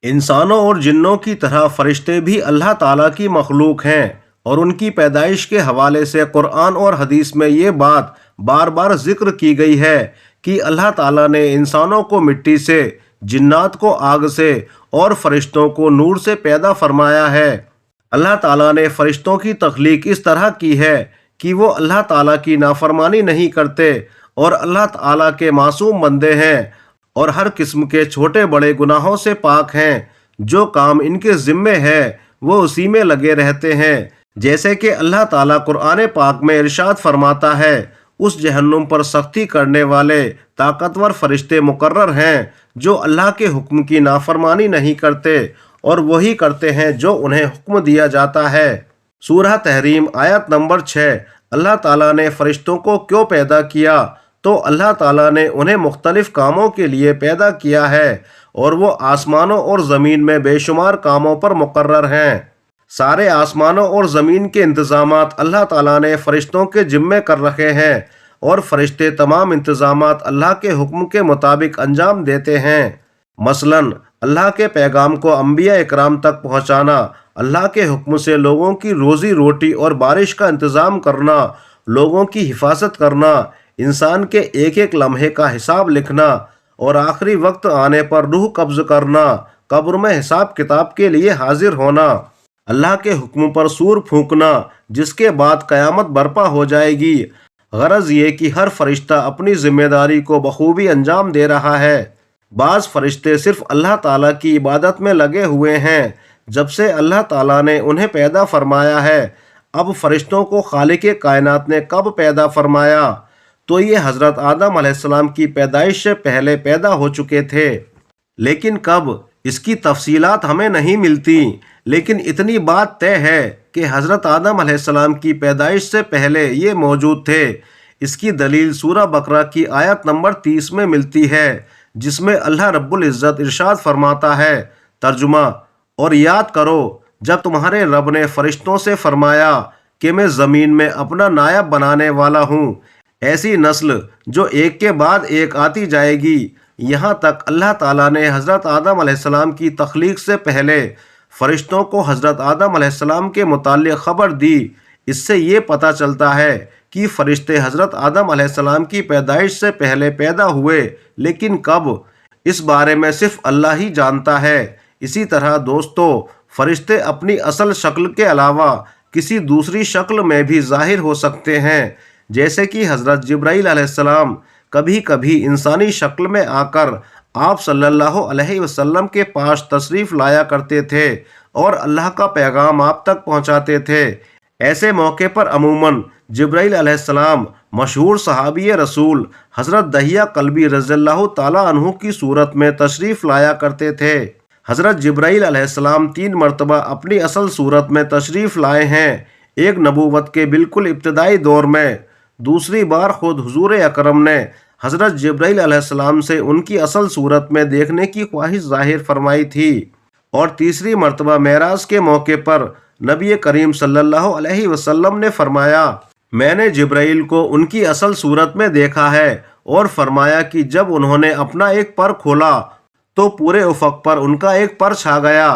انسانوں اور جنوں کی طرح فرشتے بھی اللہ تعالیٰ کی مخلوق ہیں، اور ان کی پیدائش کے حوالے سے قرآن اور حدیث میں یہ بات بار بار ذکر کی گئی ہے کہ اللہ تعالیٰ نے انسانوں کو مٹی سے، جنات کو آگ سے اور فرشتوں کو نور سے پیدا فرمایا ہے۔ اللہ تعالیٰ نے فرشتوں کی تخلیق اس طرح کی ہے کہ وہ اللہ تعالیٰ کی نافرمانی نہیں کرتے اور اللہ تعالیٰ کے معصوم بندے ہیں، اور ہر قسم کے چھوٹے بڑے گناہوں سے پاک ہیں۔ جو کام ان کے ذمے ہے وہ اسی میں لگے رہتے ہیں، جیسے کہ اللہ تعالیٰ قرآن پاک میں ارشاد فرماتا ہے، اس جہنم پر سختی کرنے والے طاقتور فرشتے مقرر ہیں جو اللہ کے حکم کی نافرمانی نہیں کرتے اور وہی کرتے ہیں جو انہیں حکم دیا جاتا ہے۔ سورہ تحریم آیت نمبر 6۔ اللہ تعالیٰ نے فرشتوں کو کیوں پیدا کیا؟ تو اللہ تعالیٰ نے انہیں مختلف کاموں کے لیے پیدا کیا ہے، اور وہ آسمانوں اور زمین میں بے شمار کاموں پر مقرر ہیں۔ سارے آسمانوں اور زمین کے انتظامات اللہ تعالیٰ نے فرشتوں کے ذمے کر رکھے ہیں، اور فرشتے تمام انتظامات اللہ کے حکم کے مطابق انجام دیتے ہیں۔ مثلاً اللہ کے پیغام کو انبیاء اکرام تک پہنچانا، اللہ کے حکم سے لوگوں کی روزی روٹی اور بارش کا انتظام کرنا، لوگوں کی حفاظت کرنا، انسان کے ایک ایک لمحے کا حساب لکھنا، اور آخری وقت آنے پر روح قبض کرنا، قبر میں حساب کتاب کے لیے حاضر ہونا، اللہ کے حکم پر سور پھونکنا جس کے بعد قیامت برپا ہو جائے گی۔ غرض یہ کہ ہر فرشتہ اپنی ذمہ داری کو بخوبی انجام دے رہا ہے۔ بعض فرشتے صرف اللہ تعالیٰ کی عبادت میں لگے ہوئے ہیں جب سے اللہ تعالیٰ نے انہیں پیدا فرمایا ہے۔ اب فرشتوں کو خالق کائنات نے کب پیدا فرمایا؟ تو یہ حضرت آدم علیہ السلام کی پیدائش سے پہلے پیدا ہو چکے تھے، لیکن کب اس کی تفصیلات ہمیں نہیں ملتی، لیکن اتنی بات طے ہے کہ حضرت آدم علیہ السلام کی پیدائش سے پہلے یہ موجود تھے۔ اس کی دلیل سورہ بقرہ کی آیت نمبر 30 میں ملتی ہے، جس میں اللہ رب العزت ارشاد فرماتا ہے، ترجمہ: اور یاد کرو جب تمہارے رب نے فرشتوں سے فرمایا کہ میں زمین میں اپنا نائب بنانے والا ہوں، ایسی نسل جو ایک کے بعد ایک آتی جائے گی۔ یہاں تک اللہ تعالیٰ نے حضرت آدم علیہ السلام کی تخلیق سے پہلے فرشتوں کو حضرت آدم علیہ السلام کے متعلق خبر دی۔ اس سے یہ پتہ چلتا ہے کہ فرشتے حضرت آدم علیہ السلام کی پیدائش سے پہلے پیدا ہوئے، لیکن کب، اس بارے میں صرف اللہ ہی جانتا ہے۔ اسی طرح دوستو، فرشتے اپنی اصل شکل کے علاوہ کسی دوسری شکل میں بھی ظاہر ہو سکتے ہیں، جیسے کہ حضرت جبرائیل علیہ السلام کبھی کبھی انسانی شکل میں آ کر آپ صلی اللہ علیہ وسلم کے پاس تشریف لایا کرتے تھے اور اللہ کا پیغام آپ تک پہنچاتے تھے۔ ایسے موقع پر عموماً جبرائیل علیہ السلام مشہور صحابی رسول حضرت دحیہ کلبی رضی اللہ تعالیٰ عنہ کی صورت میں تشریف لایا کرتے تھے۔ حضرت جبرائیل علیہ السلام 3 مرتبہ اپنی اصل صورت میں تشریف لائے ہیں، ایک نبوت کے بالکل ابتدائی دور میں، دوسری بار خود حضور اکرم نے حضرت جبرائیل علیہ السلام سے ان کی اصل صورت میں دیکھنے کی خواہش ظاہر فرمائی تھی، اور تیسری مرتبہ معراج کے موقع پر نبی کریم صلی اللہ علیہ وسلم نے فرمایا، میں نے جبرائیل کو ان کی اصل صورت میں دیکھا ہے، اور فرمایا کہ جب انہوں نے اپنا ایک پر کھولا تو پورے افق پر ان کا ایک پر چھا گیا۔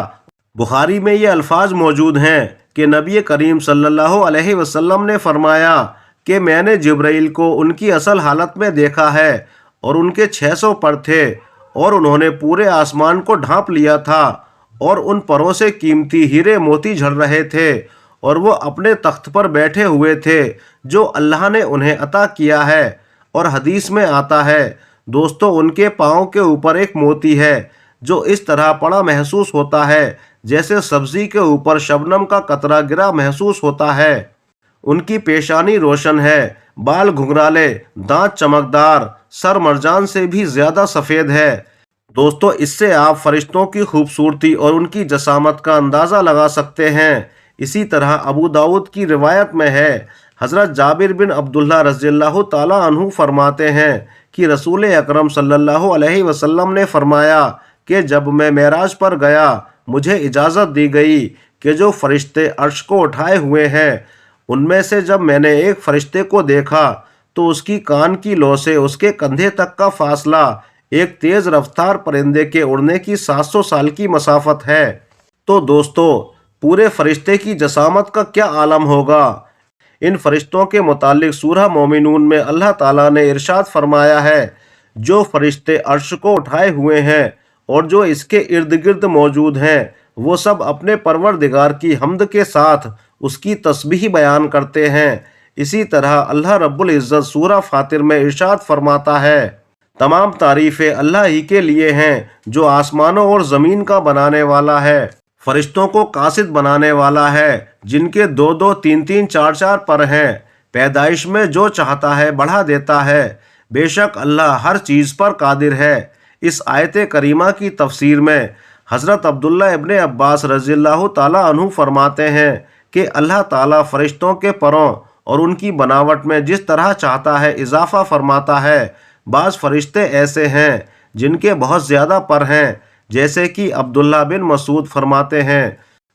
بخاری میں یہ الفاظ موجود ہیں کہ نبی کریم صلی اللہ علیہ وسلم نے فرمایا کہ میں نے جبرائیل کو ان کی اصل حالت میں دیکھا ہے، اور ان کے 600 پر تھے، اور انہوں نے پورے آسمان کو ڈھانپ لیا تھا، اور ان پروں سے قیمتی ہیرے موتی جھڑ رہے تھے، اور وہ اپنے تخت پر بیٹھے ہوئے تھے جو اللہ نے انہیں عطا کیا ہے۔ اور حدیث میں آتا ہے دوستو، ان کے پاؤں کے اوپر ایک موتی ہے جو اس طرح پڑا محسوس ہوتا ہے جیسے سبزی کے اوپر شبنم کا قطرہ گرا محسوس ہوتا ہے۔ ان کی پیشانی روشن ہے، بال گھنگرالے، دانت چمکدار، سر مرجان سے بھی زیادہ سفید ہے۔ دوستو، اس سے آپ فرشتوں کی خوبصورتی اور ان کی جسامت کا اندازہ لگا سکتے ہیں۔ اسی طرح ابو داؤد کی روایت میں ہے، حضرت جابر بن عبداللہ رضی اللہ تعالیٰ عنہ فرماتے ہیں کہ رسول اکرم صلی اللہ علیہ وسلم نے فرمایا کہ جب میں معراج پر گیا، مجھے اجازت دی گئی کہ جو فرشتے عرش کو اٹھائے ہوئے ہیں، ان میں سے جب میں نے ایک فرشتے کو دیکھا تو اس کی کان کی لو سے اس کے کندھے تک کا فاصلہ ایک تیز رفتار پرندے کے اڑنے کی 700 سال کی مسافت ہے۔ تو دوستو، پورے فرشتے کی جسامت کا کیا عالم ہوگا؟ ان فرشتوں کے متعلق سورہ مومنون میں اللہ تعالیٰ نے ارشاد فرمایا ہے، جو فرشتے عرش کو اٹھائے ہوئے ہیں اور جو اس کے ارد گرد موجود ہیں، وہ سب اپنے پروردگار کی حمد کے ساتھ اس کی تسبیح بیان کرتے ہیں۔ اسی طرح اللہ رب العزت سورہ فاطر میں ارشاد فرماتا ہے، تمام تعریفیں اللہ ہی کے لیے ہیں جو آسمانوں اور زمین کا بنانے والا ہے، فرشتوں کو قاصد بنانے والا ہے، جن کے 2 3 4 4 پر ہیں، پیدائش میں جو چاہتا ہے بڑھا دیتا ہے، بے شک اللہ ہر چیز پر قادر ہے۔ اس آیت کریمہ کی تفسیر میں حضرت عبداللہ ابن عباس رضی اللہ تعالیٰ عنہ فرماتے ہیں کہ اللہ تعالیٰ فرشتوں کے پروں اور ان کی بناوٹ میں جس طرح چاہتا ہے اضافہ فرماتا ہے۔ بعض فرشتے ایسے ہیں جن کے بہت زیادہ پر ہیں، جیسے کہ عبداللہ بن مسعود فرماتے ہیں،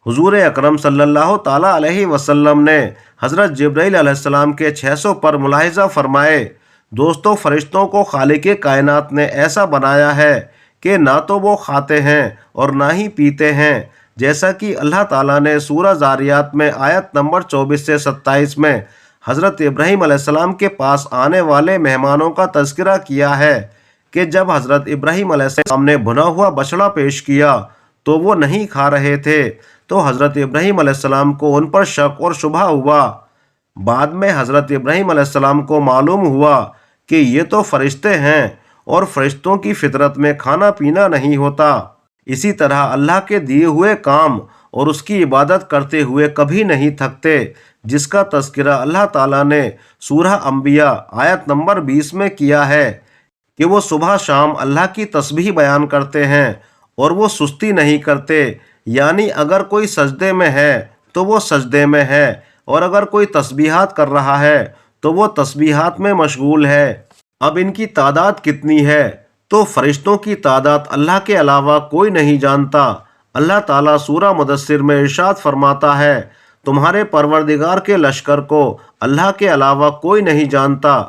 حضور اکرم صلی اللہ تعالیٰ علیہ وسلم نے حضرت جبرائیل علیہ السلام کے 600 پر ملاحظہ فرمائے۔ دوستو، فرشتوں کو خالق کائنات نے ایسا بنایا ہے کہ نہ تو وہ کھاتے ہیں اور نہ ہی پیتے ہیں، جیسا کہ اللہ تعالیٰ نے سورہ ذاریات میں آیت نمبر 24 سے 27 میں حضرت ابراہیم علیہ السلام کے پاس آنے والے مہمانوں کا تذکرہ کیا ہے کہ جب حضرت ابراہیم علیہ السلام نے بھنا ہوا بچڑا پیش کیا تو وہ نہیں کھا رہے تھے، تو حضرت ابراہیم علیہ السلام کو ان پر شک اور شبہ ہوا۔ بعد میں حضرت ابراہیم علیہ السلام کو معلوم ہوا کہ یہ تو فرشتے ہیں اور فرشتوں کی فطرت میں کھانا پینا نہیں ہوتا۔ اسی طرح اللہ کے دیے ہوئے کام اور اس کی عبادت کرتے ہوئے کبھی نہیں تھکتے، جس کا تذکرہ اللہ تعالیٰ نے سورہ انبیاء آیت نمبر 20 میں کیا ہے کہ وہ صبح شام اللہ کی تسبیح بیان کرتے ہیں اور وہ سستی نہیں کرتے، یعنی اگر کوئی سجدے میں ہے تو وہ سجدے میں ہے، اور اگر کوئی تسبیحات کر رہا ہے تو وہ تسبیحات میں مشغول ہے۔ اب ان کی تعداد کتنی ہے؟ تو فرشتوں کی تعداد اللہ کے علاوہ کوئی نہیں جانتا۔ اللہ تعالیٰ سورہ مدثر میں ارشاد فرماتا ہے، تمہارے پروردگار کے لشکر کو اللہ کے علاوہ کوئی نہیں جانتا۔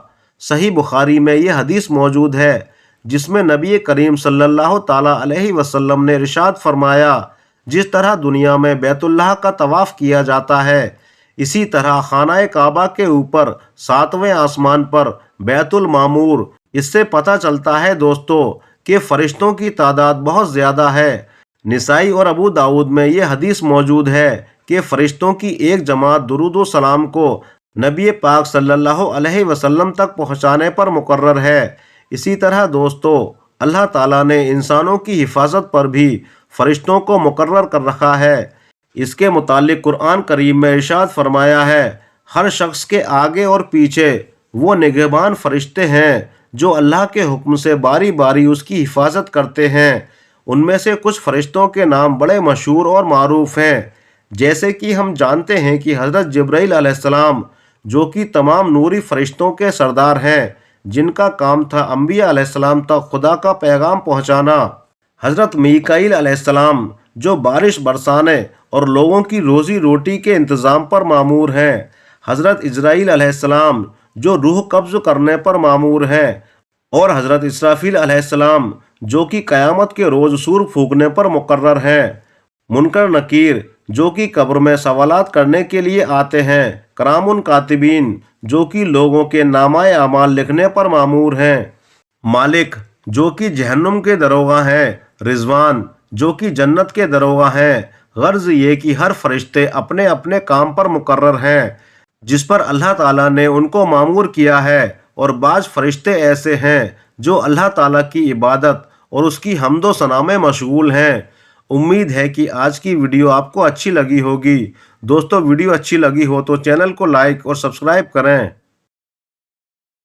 صحیح بخاری میں یہ حدیث موجود ہے جس میں نبی کریم صلی اللہ تعالیٰ علیہ وسلم نے ارشاد فرمایا، جس طرح دنیا میں بیت اللہ کا طواف کیا جاتا ہے، اسی طرح خانہ کعبہ کے اوپر 7ویں آسمان پر بیت المعمور۔ اس سے پتہ چلتا ہے دوستو کہ فرشتوں کی تعداد بہت زیادہ ہے۔ نسائی اور ابو داؤد میں یہ حدیث موجود ہے کہ فرشتوں کی ایک جماعت درود و سلام کو نبی پاک صلی اللہ علیہ وسلم تک پہنچانے پر مقرر ہے۔ اسی طرح دوستو، اللہ تعالیٰ نے انسانوں کی حفاظت پر بھی فرشتوں کو مقرر کر رکھا ہے۔ اس کے متعلق قرآن کریم میں ارشاد فرمایا ہے، ہر شخص کے آگے اور پیچھے وہ نگہبان فرشتے ہیں جو اللہ کے حکم سے باری باری اس کی حفاظت کرتے ہیں۔ ان میں سے کچھ فرشتوں کے نام بڑے مشہور اور معروف ہیں، جیسے کہ ہم جانتے ہیں کہ حضرت جبرائیل علیہ السلام جو کہ تمام نوری فرشتوں کے سردار ہیں، جن کا کام تھا انبیاء علیہ السلام تک خدا کا پیغام پہنچانا۔ حضرت میکائیل علیہ السلام جو بارش برسانے اور لوگوں کی روزی روٹی کے انتظام پر مامور ہیں۔ حضرت اسرائیل علیہ السلام جو روح قبض کرنے پر مامور ہیں، اور حضرت اسرافیل علیہ السلام جو کہ قیامت کے روز سور پھونکنے پر مقرر ہیں۔ منکر نکیر جو کہ قبر میں سوالات کرنے کے لیے آتے ہیں۔ کرام کاتبین جو کہ لوگوں کے نامہ اعمال لکھنے پر مامور ہیں۔ مالک جو کہ جہنم کے دروغہ ہیں۔ رضوان جو کہ جنت کے دروغہ ہیں۔ غرض یہ کہ ہر فرشتے اپنے اپنے کام پر مقرر ہیں جس پر اللہ تعالیٰ نے ان کو مامور کیا ہے، اور بعض فرشتے ایسے ہیں جو اللہ تعالیٰ کی عبادت اور اس کی حمد و ثنا میں مشغول ہیں۔ امید ہے کہ آج کی ویڈیو آپ کو اچھی لگی ہوگی۔ دوستو، ویڈیو اچھی لگی ہو تو چینل کو لائک اور سبسکرائب کریں۔